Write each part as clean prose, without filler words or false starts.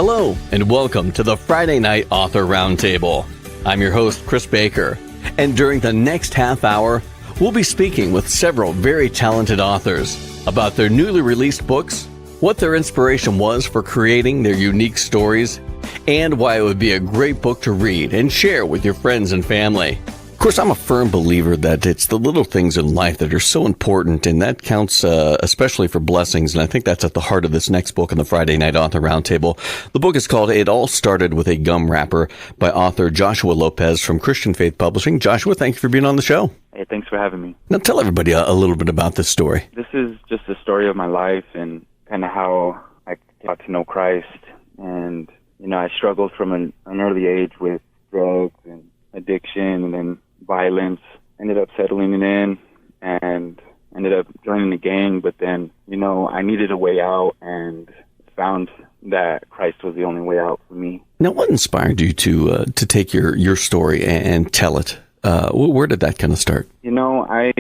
Hello, and welcome to the Friday Night Author Roundtable. I'm your host, Chris Baker, and during the next half hour, we'll be speaking with several very talented authors about their newly released books, what their inspiration was for creating their unique stories, and why it would be a great book to read and share with your friends and family. Of course, I'm a firm believer that it's the little things in life that are so important, and that counts especially for blessings, and I think that's at the heart of this next book in the Friday Night Author Roundtable. The book is called It All Started with a Gum Wrapper by author Joshua Lopez from Christian Faith Publishing. Joshua, thank you for being on the show. Hey, thanks for having me. Now tell everybody a little bit about this story. This is just a story of my life and kind of how I got to know Christ. And, I struggled from an early age with drugs and addiction and then violence. Ended up settling it in and ended up joining the gang. But then, I needed a way out and found that Christ was the only way out for me. Now, what inspired you to take your story and tell it? Where did that kind of start? I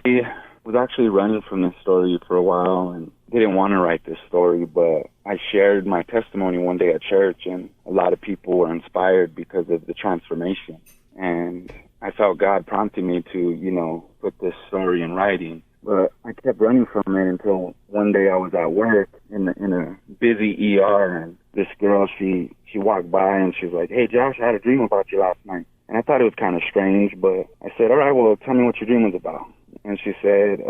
was actually running from this story for a while and didn't want to write this story, but I shared my testimony one day at church, and a lot of people were inspired because of the transformation. And I felt God prompting me to, put this story in writing. But I kept running from it until one day I was at work in a busy ER, and this girl, she walked by and she was like, "Hey, Josh, I had a dream about you last night." And I thought it was kind of strange, but I said, "All right, well, tell me what your dream was about." And she said,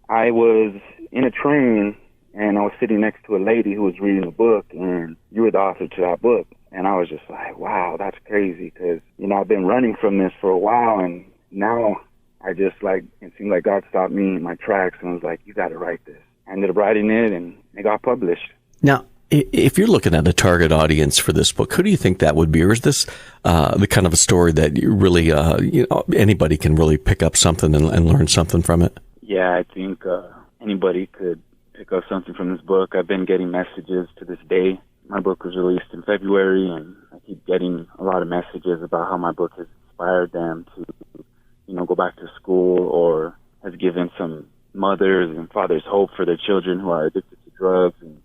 I was in a train and I was sitting next to a lady who was reading a book, and you were the author to that book. And I was just like, wow, that's crazy, because, I've been running from this for a while, and now I just it seemed like God stopped me in my tracks and was like, you got to write this. I ended up writing it, and it got published. Now, if you're looking at a target audience for this book, who do you think that would be? Or is this the kind of a story that you really, anybody can really pick up something and learn something from it? Yeah, I think anybody could pick up something from this book. I've been getting messages to this day. My book was released in February, and I keep getting a lot of messages about how my book has inspired them to, go back to school, or has given some mothers and fathers hope for their children who are addicted to drugs and,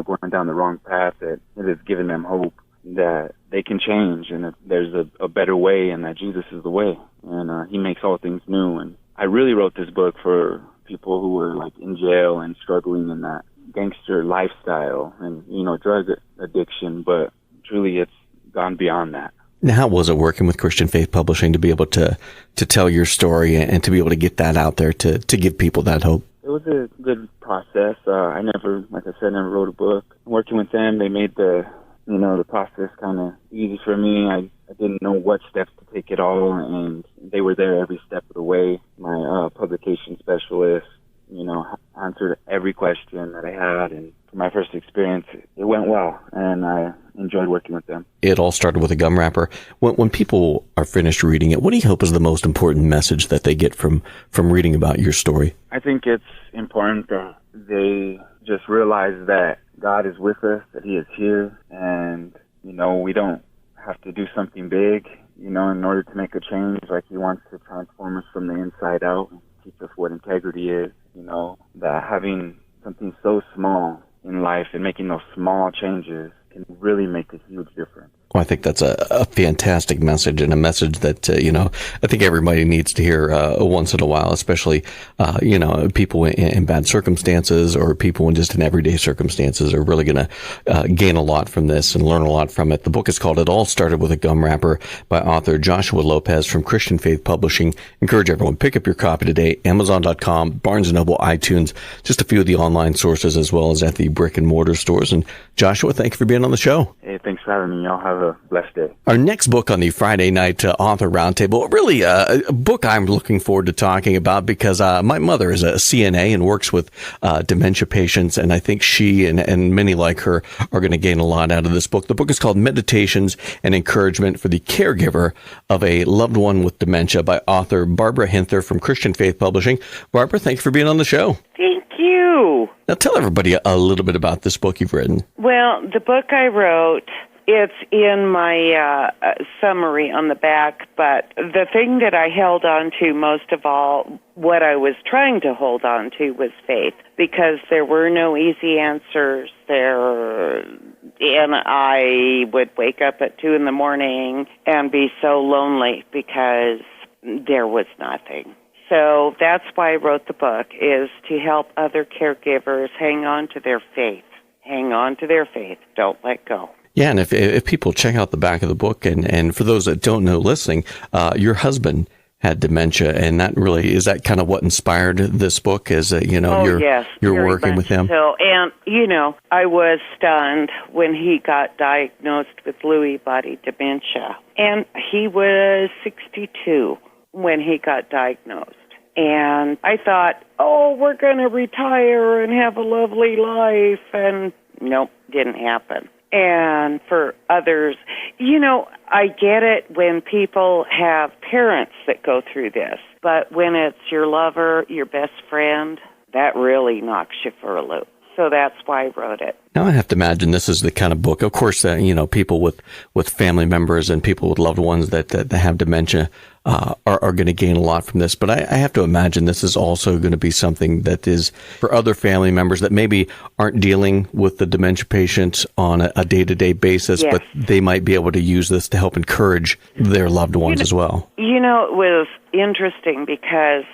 going down the wrong path, that it has given them hope that they can change and that there's a better way, and that Jesus is the way, and he makes all things new. And I really wrote this book for people who were in jail and struggling in that gangster lifestyle and, drug addiction, but truly it's gone beyond that. Now, how was it working with Christian Faith Publishing to be able to tell your story and to be able to get that out there to give people that hope? It was a good process. I never wrote a book. Working with them, they made the process kind of easy for me. I didn't know what steps to take at all, and they were there every step of the way. My publication specialist, answered every question that I had, and for my first experience, it went well, and I enjoyed working with them. It all started with a gum wrapper. When people are finished reading it, what do you hope is the most important message that they get from reading about your story? I think it's important that they just realize that God is with us, that he is here, and, we don't have to do something big, in order to make a change. He wants to transform us from the inside out and teach us what integrity is, that having something so small in life and making those small changes can really make a huge difference. Well, I think that's a fantastic message, and a message that, I think everybody needs to hear once in a while, especially, people in bad circumstances or people in everyday circumstances are really going to gain a lot from this and learn a lot from it. The book is called It All Started with a Gum Wrapper by author Joshua Lopez from Christian Faith Publishing. Encourage everyone, pick up your copy today, Amazon.com, Barnes & Noble, iTunes, just a few of the online sources as well as at the brick and mortar stores. And Joshua, thank you for being on the show. Hey, thanks for having me. Y'all have a blessed day. Our next book on the Friday Night Author Roundtable, really a book I'm looking forward to talking about because my mother is a CNA and works with dementia patients, and I think she and many like her are going to gain a lot out of this book. The book is called Meditations and Encouragement for the Caregiver of a Loved One with Dementia by author Barbara Hinther from Christian Faith Publishing. Barbara, thank you for being on the show. Thank you. Now tell everybody a little bit about this book you've written. Well, the book I wrote, it's in my summary on the back, but the thing that I held on to most of all, what I was trying to hold on to was faith, because there were no easy answers. There And I would wake up at 2 a.m. and be so lonely because there was nothing. So that's why I wrote the book, is to help other caregivers hang on to their faith. Hang on to their faith. Don't let go. Yeah, and if people check out the back of the book, and for those that don't know listening, your husband had dementia, and is that kind of what inspired this book? Is that, you're working with him? So, and, I was stunned when he got diagnosed with Lewy body dementia. And he was 62 when he got diagnosed. And I thought, we're going to retire and have a lovely life. And nope, didn't happen. And for others, I get it when people have parents that go through this. But when it's your lover, your best friend, that really knocks you for a loop. So that's why I wrote it. Now, I have to imagine this is the kind of book, of course, people with family members and people with loved ones that have dementia are going to gain a lot from this. But I have to imagine this is also going to be something that is for other family members that maybe aren't dealing with the dementia patient on a day-to-day basis, yes. But they might be able to use this to help encourage their loved ones as well. It was interesting because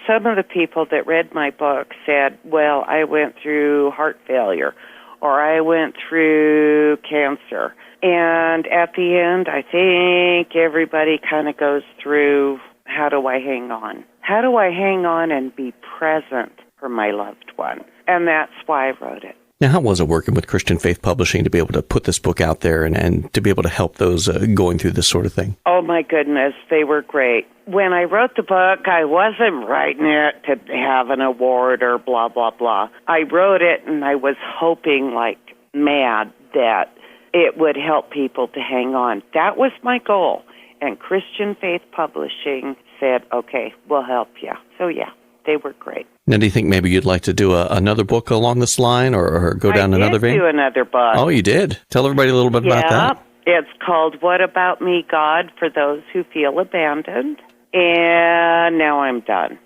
some of the people that read my book said, well, I went through heart failure, or I went through cancer. And at the end, I think everybody kind of goes through, how do I hang on? How do I hang on and be present for my loved one? And that's why I wrote it. Now, how was it working with Christian Faith Publishing to be able to put this book out there and to be able to help those going through this sort of thing? Oh, my goodness, they were great. When I wrote the book, I wasn't writing it to have an award or blah, blah, blah. I wrote it and I was hoping like mad that it would help people to hang on. That was my goal. And Christian Faith Publishing said, okay, we'll help you. So, yeah, they were great. Now, do you think maybe you'd like to do another book along this line or go down another vein? I did do another book. Oh, you did? Tell everybody a little bit about that. It's called What About Me, God, for Those Who Feel Abandoned. And now I'm done.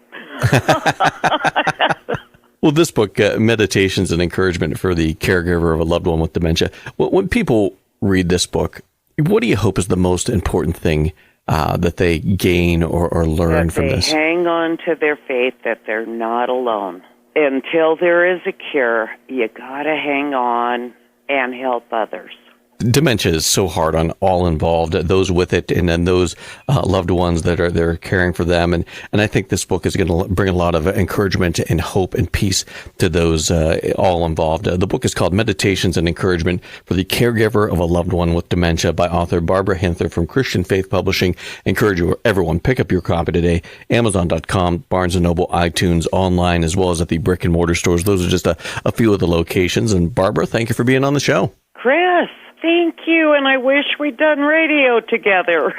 Well, this book, Meditations and Encouragement for the Caregiver of a Loved One with Dementia, when people read this book, what do you hope is the most important thing that they gain or learn from this? Hang on to their faith that they're not alone. Until there is a cure, you got to hang on and help others. Dementia is so hard on all involved, those with it, and then those loved ones that are there caring for them. And I think this book is going to bring a lot of encouragement and hope and peace to those all involved. The book is called Meditations and Encouragement for the Caregiver of a Loved One with Dementia by author Barbara Hinther from Christian Faith Publishing. Encourage everyone, pick up your copy today. Amazon.com, Barnes & Noble, iTunes, online, as well as at the brick and mortar stores. Those are just a few of the locations. And Barbara, thank you for being on the show. Chris, thank you, and I wish we'd done radio together.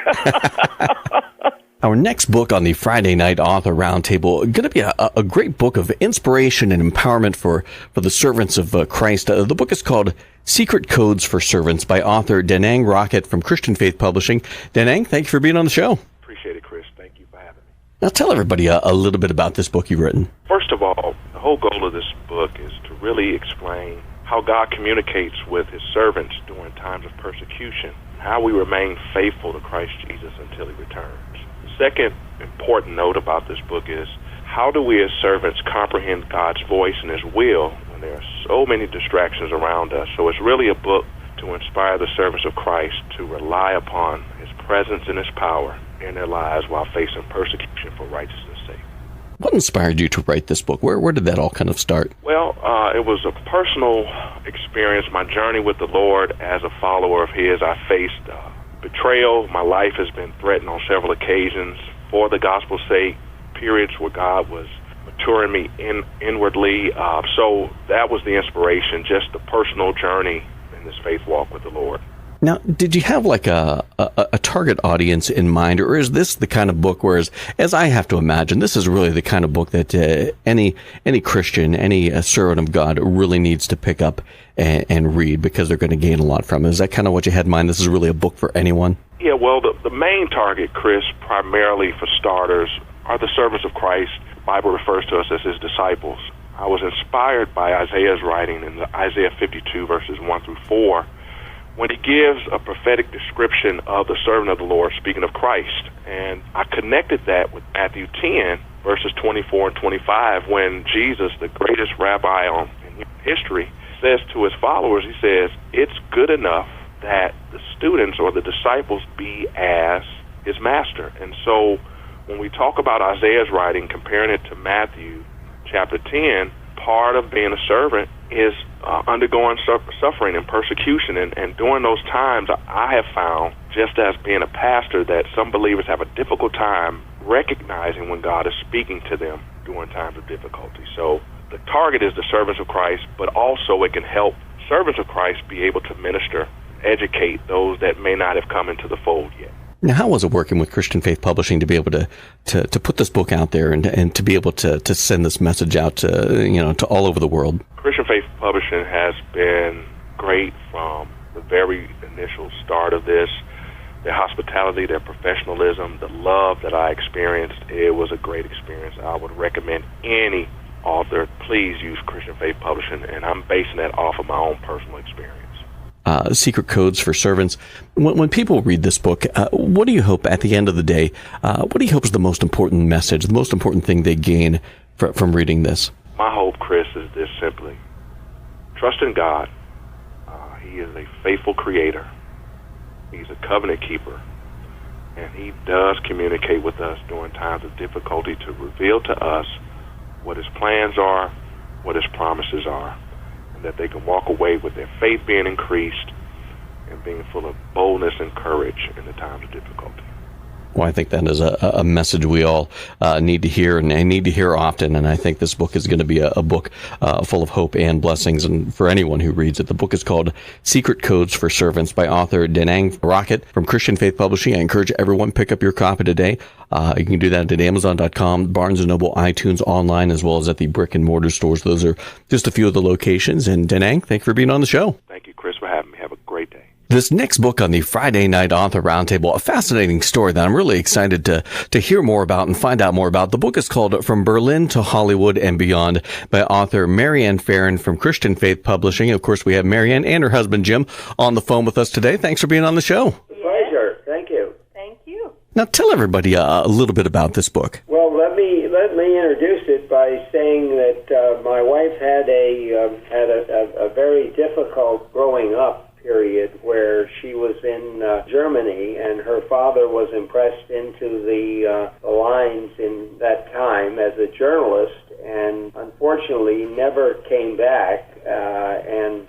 Our next book on the Friday Night Author Roundtable is going to be a great book of inspiration and empowerment for the servants of Christ. The book is called Secret Codes for Servants by author Danang Rockett from Christian Faith Publishing. Danang, thank you for being on the show. Appreciate it, Chris. Thank you for having me. Now tell everybody a little bit about this book you've written. First of all, the whole goal of this book is to really explain how God communicates with his servants during times of persecution, how we remain faithful to Christ Jesus until he returns. The second important note about this book is how do we as servants comprehend God's voice and his will when there are so many distractions around us. So it's really a book to inspire the servants of Christ to rely upon his presence and his power in their lives while facing persecution for righteousness' sake. What inspired you to write this book? Where did that all kind of start? Well, it was a personal experience, my journey with the Lord as a follower of his. I faced betrayal. My life has been threatened on several occasions for the gospel's sake, periods where God was maturing me inwardly. So that was the inspiration, just the personal journey in this faith walk with the Lord. Now, did you have like a target audience in mind, or is this the kind of book where, as I have to imagine, this is really the kind of book that any Christian, any servant of God really needs to pick up and read because they're going to gain a lot from it? Is that kind of what you had in mind? This is really a book for anyone? Yeah, well, the main target, Chris, primarily for starters, are the servants of Christ. The Bible refers to us as his disciples. I was inspired by Isaiah's writing in Isaiah 52, verses 1 through 4, when he gives a prophetic description of the servant of the Lord, speaking of Christ. And I connected that with Matthew 10, verses 24 and 25, when Jesus, the greatest rabbi in history, says to his followers, he says, it's good enough that the students or the disciples be as his master. And so when we talk about Isaiah's writing, comparing it to Matthew chapter 10, part of being a servant is undergoing suffering and persecution. And during those times, I have found, just as being a pastor, that some believers have a difficult time recognizing when God is speaking to them during times of difficulty. So the target is the servants of Christ, but also it can help servants of Christ be able to minister, educate those that may not have come into the fold yet. Now, how was it working with Christian Faith Publishing to be able to put this book out there and to be able to send this message out to all over the world? Christian Faith Publishing has been great from the very initial start of this. Their hospitality, their professionalism, the love that I experienced, it was a great experience. I would recommend any author, please use Christian Faith Publishing, and I'm basing that off of my own personal experience. Secret Codes for Servants. When people read this book, what do you hope at the end of the day, what do you hope is the most important message, the most important thing they gain from reading this? My hope, Chris, is this simply. Trust in God. He is a faithful creator. He's a covenant keeper. And he does communicate with us during times of difficulty to reveal to us what his plans are, what his promises are, and that they can walk away with their faith being increased and being full of boldness and courage in the times of difficulty. Well, I think that is a message we all need to hear and need to hear often. And I think this book is going to be a book full of hope and blessings. And for anyone who reads it, the book is called Secret Codes for Servants by author Danang Rockett from Christian Faith Publishing. I encourage everyone pick up your copy today. You can do that at Amazon.com, Barnes & Noble, iTunes, online, as well as at the brick and mortar stores. Those are just a few of the locations. And Danang, thank you for being on the show. Thank you, Chris, for having me. Have a great day. This next book on the Friday Night Author Roundtable, a fascinating story that I'm really excited to hear more about and find out more about. The book is called From Berlin to Hollywood and Beyond by author Marianne Farrin from Christian Faith Publishing. Of course, we have Marianne and her husband, Jim, on the phone with us today. Thanks for being on the show. Pleasure. Thank you. Thank you. Now, tell everybody a little bit about this book. Well, let me introduce it by saying that my wife had a very difficult growing up period where she was in Germany, and her father was impressed into the lines in that time as a journalist, and unfortunately never came back. And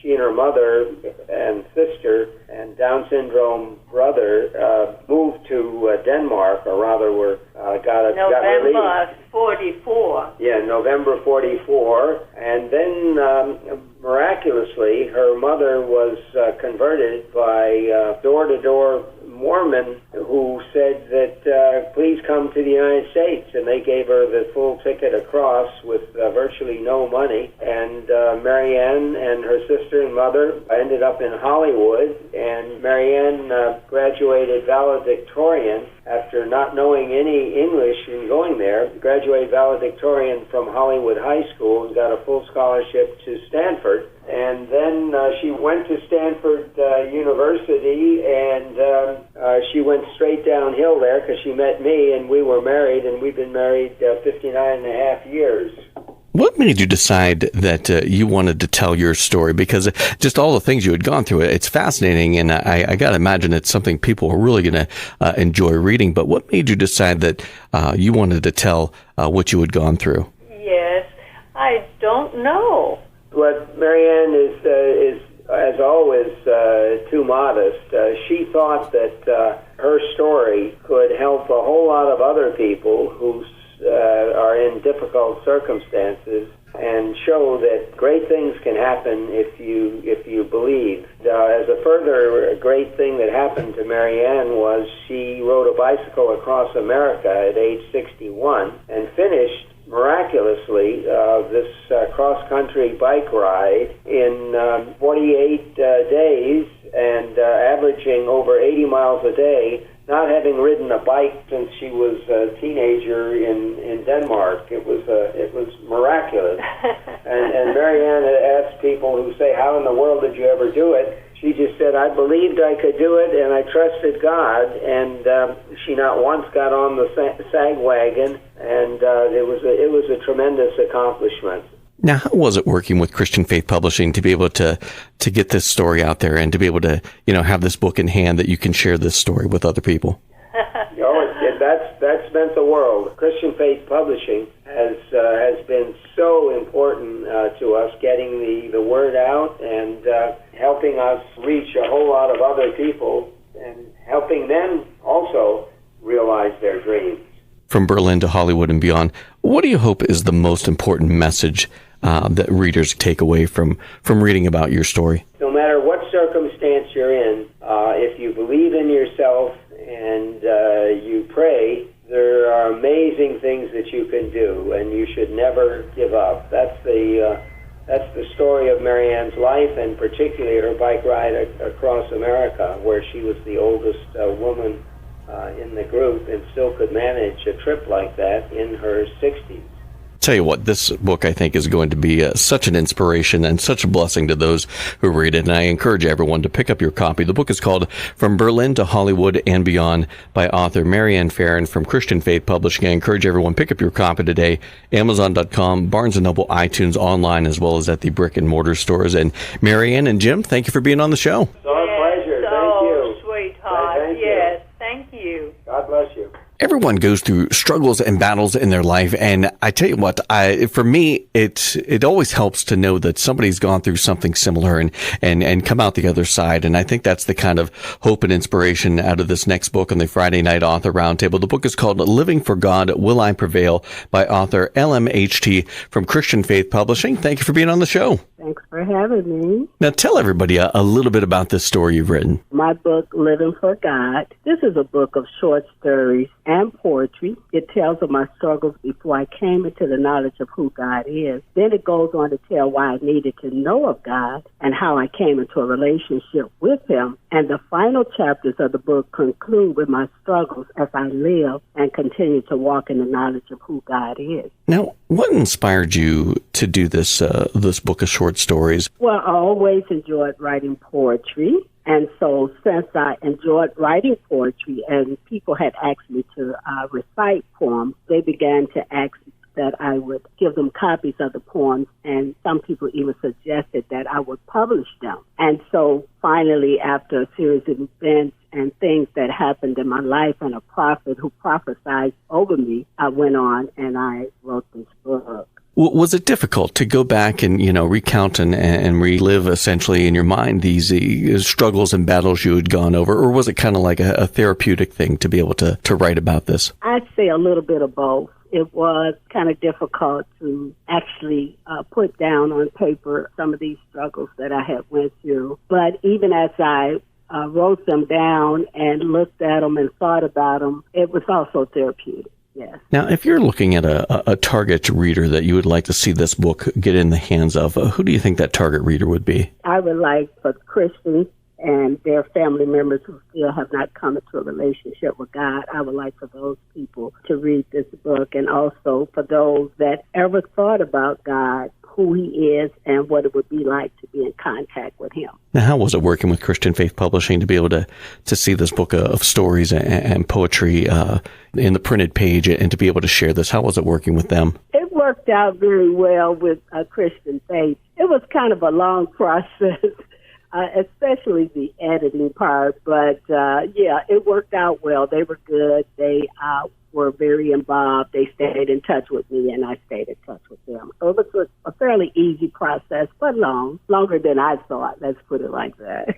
she and her mother and sister and Down syndrome brother moved to Denmark, or rather got released. November 44. Yeah, November 44. And then miraculously, her mother was converted by door-to-door Mormon who said that please come to the United States, and they gave her the full ticket across with virtually no money. And Marianne and her sister and mother ended up in Hollywood, and Marianne graduated valedictorian after not knowing any English and going there, graduated valedictorian from Hollywood High School and got a full scholarship to Stanford. And then she went to Stanford University, and she went straight downhill there because she met me, and we were married, and we've been married 59 and a half years. What made you decide that you wanted to tell your story? Because just all the things you had gone through, it's fascinating, and I got to imagine it's something people are really going to enjoy reading. But what made you decide that you wanted to tell what you had gone through? Yes, I don't know. But Marianne is as always, too modest. She thought that her story could help a whole lot of other people who are in difficult circumstances, and show that great things can happen if you believe. As a further great thing that happened to Marianne was she rode a bicycle across America at age 61 and finished miraculously this cross-country bike ride in 48 days and averaging over 80 miles a day, not having ridden a bike since she was a teenager in Denmark. It was miraculous. and Marianne had asked people who say, how in the world did you ever do it? She just said, I believed I could do it, and I trusted God, and she not once got on the sag wagon, and it was a tremendous accomplishment. Now, how was it working with Christian Faith Publishing to be able to get this story out there and to be able to, have this book in hand that you can share this story with other people? That's meant the world. Christian Faith Publishing has been so important to us, getting the word out and helping us reach a whole lot of other people and helping them also realize their dreams. From Berlin to Hollywood and beyond, what do you hope is the most important message that readers take away from reading about your story? No matter what circumstance you're in, if you believe in yourself and you pray, there are amazing things that you can do, and you should never give up. That's the story of Marianne's life, and particularly her bike ride across America, where she was the oldest woman in the group and still could manage a trip like that in her 60s. Tell you what, this book, I think, is going to be such an inspiration and such a blessing to those who read it. And I encourage everyone to pick up your copy. The book is called From Berlin to Hollywood and Beyond by author Marianne Farrin from Christian Faith Publishing. I encourage everyone, pick up your copy today. Amazon.com, Barnes & Noble, iTunes, online, as well as at the brick and mortar stores. And Marianne and Jim, thank you for being on the show. So a pleasure. Thank you. Sweetheart. Yes, thank you. God bless you. Everyone goes through struggles and battles in their life, and I tell you what, for me, it always helps to know that somebody's gone through something similar and come out the other side. And I think that's the kind of hope and inspiration out of this next book on the Friday Night Author Roundtable. The book is called Living for God, Will I Prevail by author LmHt from Christian Faith Publishing. Thank you for being on the show. Thanks for having me. Now tell everybody a little bit about this story you've written. My book, Living for God. This is a book of short stories and poetry. It tells of my struggles before I came into the knowledge of who God is. Then it goes on to tell why I needed to know of God and how I came into a relationship with Him. And the final chapters of the book conclude with my struggles as I live and continue to walk in the knowledge of who God is. Now, what inspired you to do this book of short stories? Well, I always enjoyed writing poetry. And so since I enjoyed writing poetry and people had asked me to recite poems, they began to ask that I would give them copies of the poems, and some people even suggested that I would publish them. And so finally, after a series of events and things that happened in my life and a prophet who prophesied over me, I went on and I wrote this book. Was it difficult to go back and, recount and relive essentially in your mind these struggles and battles you had gone over, or was it kind of like a therapeutic thing to be able to write about this? I'd say a little bit of both. It was kind of difficult to actually put down on paper some of these struggles that I had went through. But even as I wrote them down and looked at them and thought about them, it was also therapeutic. Yes. Now, if you're looking at a target reader that you would like to see this book get in the hands of, who do you think that target reader would be? I would like for Christians and their family members who still have not come into a relationship with God. I would like for those people to read this book, and also for those that ever thought about God, who He is, and what it would be like to be in contact with Him. Now, how was it working with Christian Faith Publishing to be able to see this book of stories and poetry in the printed page and to be able to share this? How was it working with them? It worked out very well with Christian Faith. It was kind of a long process, especially the editing part. But, it worked out well. They were good. They were very involved. They stayed in touch with me, and I stayed in touch with them. So it was a fairly easy process, but longer than I thought. Let's put it like that.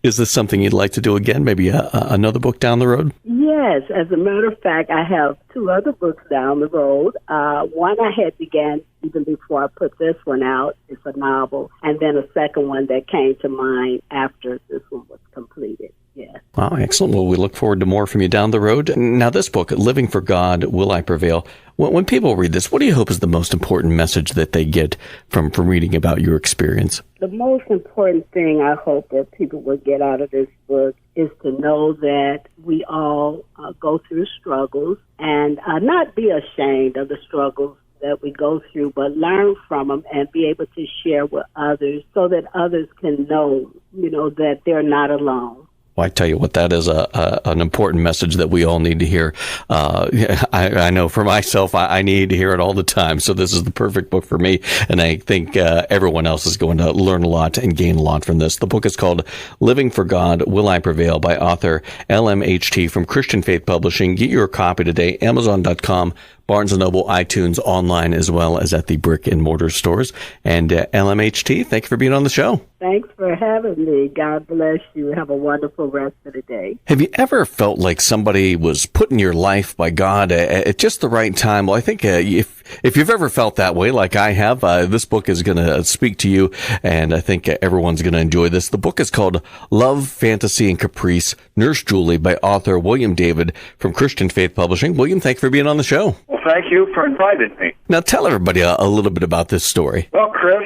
Is this something you'd like to do again, maybe another book down the road? Yes. As a matter of fact, I have 2 other books down the road. One I had began even before I put this one out. It's a novel. And then a second one that came to mind after this one was completed. Yes. Wow, excellent. Well, we look forward to more from you down the road. Now, this book, Living for God, Will I Prevail? When people read this, what do you hope is the most important message that they get from reading about your experience? The most important thing I hope that people will get out of this book is to know that we all go through struggles and not be ashamed of the struggles that we go through, but learn from them and be able to share with others so that others can know, that they're not alone. Well, I tell you what, that is an important message that we all need to hear. I know for myself, I need to hear it all the time. So this is the perfect book for me. And I think everyone else is going to learn a lot and gain a lot from this. The book is called Living for God, Will I Prevail by author LmHt from Christian Faith Publishing. Get your copy today, Amazon.com, Barnes & Noble, iTunes, online, as well as at the brick and mortar stores. And LmHt, thank you for being on the show. Thanks for having me. God bless you. Have a wonderful rest of the day. Have you ever felt like somebody was put in your life by God at just the right time? Well, I think if you've ever felt that way, like I have, this book is going to speak to you, and I think everyone's going to enjoy this. The book is called Love, Fantasy, and Caprice, Nurse Julie by author William David from Christian Faith Publishing. William, thank you for being on the show. Well, thank you for inviting me. Now, tell everybody a little bit about this story. Well, Chris,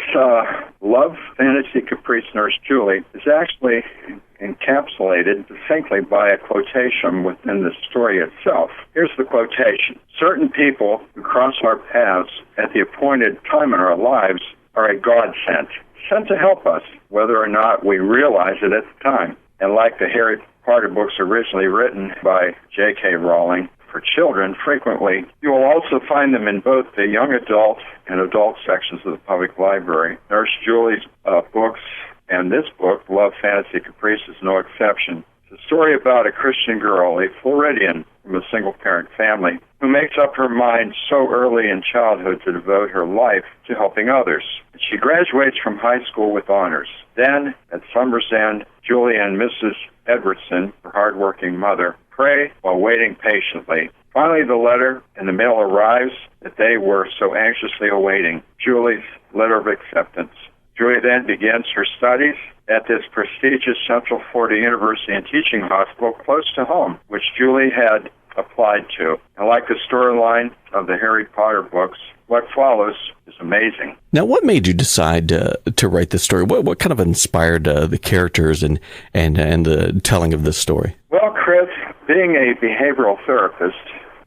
Love, Fantasy, Caprice, Nurse Julie is actually encapsulated succinctly by a quotation within the story itself. Here's the quotation. Certain people who cross our paths at the appointed time in our lives are a godsend, sent to help us, whether or not we realize it at the time. And like the Harry Potter books originally written by J.K. Rowling for children, frequently you will also find them in both the young adult and adult sections of the public library. Nurse Julie's books and this book, Love, Fantasy, Caprice, is no exception. It's a story about a Christian girl, a Floridian from a single-parent family, who makes up her mind so early in childhood to devote her life to helping others. She graduates from high school with honors. Then, at summer's end, Julie and Mrs. Edwardson, her hardworking mother, pray while waiting patiently. Finally, the letter in the mail arrives that they were so anxiously awaiting, Julie's letter of acceptance. Julie then begins her studies at this prestigious Central Florida University and Teaching Hospital close to home, which Julie had applied to. And like the storyline of the Harry Potter books, what follows is amazing. Now, what made you decide to write this story? What kind of inspired the characters and the telling of this story? Well, Chris, being a behavioral therapist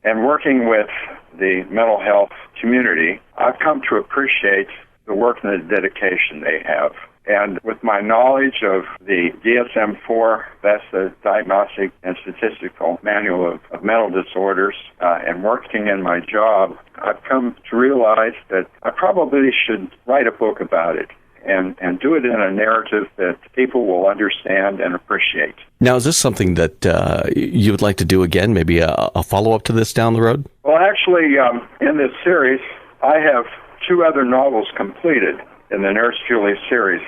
and working with the mental health community, I've come to appreciate the work and the dedication they have. And with my knowledge of the DSM-4, that's the Diagnostic and Statistical Manual of Mental Disorders, and working in my job, I've come to realize that I probably should write a book about it and do it in a narrative that people will understand and appreciate. Now, is this something that you would like to do again, maybe a follow-up to this down the road? Well, actually, in this series, I have 2 other novels completed in the Nurse Julie series.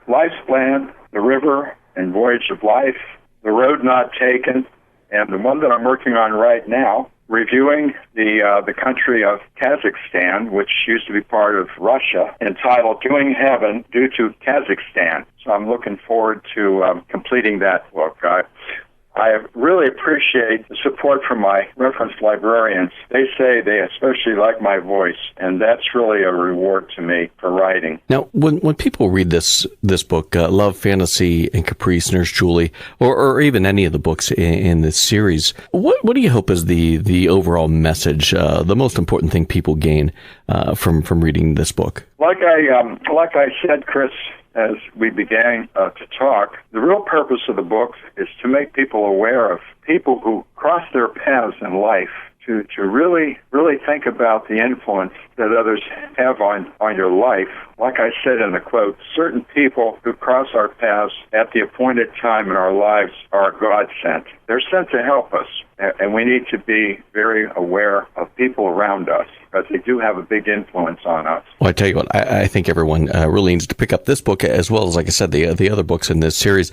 Life's Plan, The River and Voyage of Life, The Road Not Taken, and the one that I'm working on right now, reviewing the country of Kazakhstan, which used to be part of Russia, entitled Doing Heaven Due to Kazakhstan. So I'm looking forward to completing that book. I really appreciate the support from my reference librarians. They say they especially like my voice, and that's really a reward to me for writing. Now, when people read this book, Love, Fantasy, and Caprice, Nurse Julie, or even any of the books in this series, what do you hope is the overall message, the most important thing people gain from reading this book? Like I said, Chris, as we began to talk, the real purpose of the book is to make people aware of people who cross their paths in life, to really think about the influence that others have on your life. Like I said in the quote, certain people who cross our paths at the appointed time in our lives are God sent. They're sent to help us, and we need to be very aware of people around us, because they do have a big influence on us. Well, I tell you what, I think everyone really needs to pick up this book as well as, like I said, the other books in this series,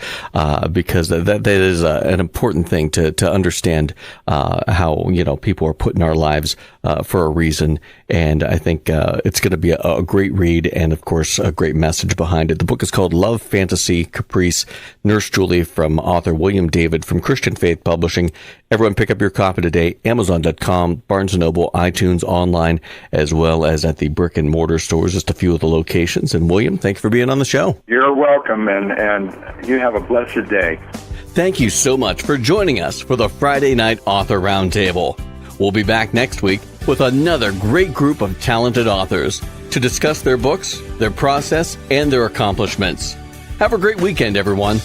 because that is an important thing to understand how people are put in our lives for a reason. And I think it's going to be a great read, and of course a great message behind it. The book is called Love, Fantasy, Caprice, Nurse Julie from author William David from Christian Faith Publishing. Everyone, pick up your copy today, Amazon.com, Barnes & Noble, iTunes, online, as well as at the brick and mortar stores, just a few of the locations. And William, thank you for being on the show. You're welcome, and you have a blessed day. Thank you so much for joining us for the Friday Night Author Roundtable. We'll be back next week with another great group of talented authors to discuss their books, their process, and their accomplishments. Have a great weekend, everyone.